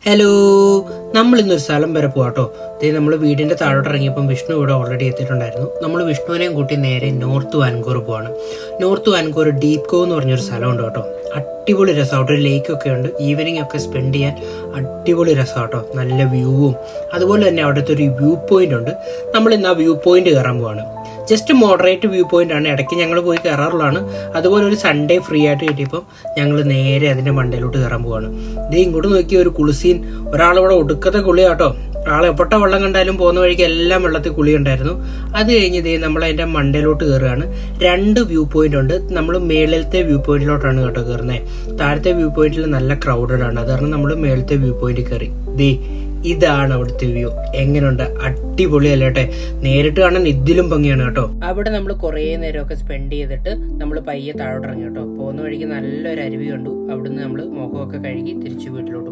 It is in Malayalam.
ഹലോ, നമ്മൾ ഇന്നൊരു സ്ഥലം വരെ പോവാട്ടോ. നമ്മൾ വീടിന്റെ താഴോട്ട് ഇറങ്ങിയപ്പം വിഷ്ണു ഇവിടെ ഓൾറെഡി എത്തിയിട്ടുണ്ടായിരുന്നു. നമ്മൾ വിഷ്ണുവിനെയും കൂട്ടി നേരെ നോർത്ത് വാൻകൂർ പോവാണ്. നോർത്ത് വാൻകൂർ ഡീപ്കോ എന്ന് പറഞ്ഞൊരു സ്ഥലമുണ്ട് കേട്ടോ. അടിപൊളി രസമാട്ടോ. ഒരു ലേക്കൊക്കെ ഉണ്ട്. ഈവനിങ് ഒക്കെ സ്പെൻഡ് ചെയ്യാൻ അടിപൊളി രസമാട്ടോ. നല്ല വ്യൂവും അതുപോലെ തന്നെ അവിടുത്തെ ഒരു വ്യൂ പോയിന്റ് ഉണ്ട്. നമ്മൾ ഇന്ന് ആ വ്യൂ പോയിന്റ് കയറാൻ പോവാണ്. ജസ്റ്റ് മോഡറേറ്റ് വ്യൂ പോയിന്റ് ആണ്. ഇടയ്ക്ക് ഞങ്ങൾ പോയി കയറാറുള്ളതാണ്. അതുപോലെ ഒരു സൺഡേ ഫ്രീ ആയിട്ട് കിട്ടിയപ്പോൾ ഞങ്ങൾ നേരെ അതിന്റെ മണ്ടയിലോട്ട് കയറാൻ പോവാണ്. ഇത് ഇങ്ങോട്ട് നോക്കിയ ഒരു കുളിസീൻ. ഒരാളിവിടെ ഒടുക്കത്തെ കുളിയാട്ടോ. ആളെ എപ്പോട്ട വെള്ളം കണ്ടാലും പോകുന്ന വഴിക്ക് എല്ലാം വെള്ളത്തിൽ കുളി ഉണ്ടായിരുന്നു. അത് കഴിഞ്ഞ് ഇതേ നമ്മൾ അതിന്റെ മണ്ടയിലോട്ട് കയറുകയാണ്. 2 വ്യൂ പോയിന്റ് ഉണ്ട്. നമ്മൾ മേളിലത്തെ വ്യൂ പോയിന്റിലോട്ടാണ് കേട്ടോ കയറുന്നത്. താഴത്തെ വ്യൂ പോയിന്റിൽ നല്ല ക്രൗഡഡ് ആണ്. അത് കാരണം നമ്മൾ മേളത്തെ വ്യൂ പോയിന്റ് കയറി. ഇതാണ് അവിടുത്തെ വ്യൂ. എങ്ങനെയുണ്ട്? അടിപൊളിയല്ലേട്ടെ. നേരിട്ട് കാണാൻ ഇതിലും ഭംഗിയാണ് കേട്ടോ. അവിടെ നമ്മൾ കുറേ നേരമൊക്കെ സ്പെൻഡ് ചെയ്തിട്ട് നമ്മൾ പയ്യെ താഴോട്ട് ഇറങ്ങി കേട്ടോ. പോകുന്ന വഴിക്ക് നല്ലൊരു അരുവി കണ്ടു. അവിടുന്ന് നമ്മൾ മുഖമൊക്കെ കഴുകി തിരിച്ചു വീട്ടിലോട്ട്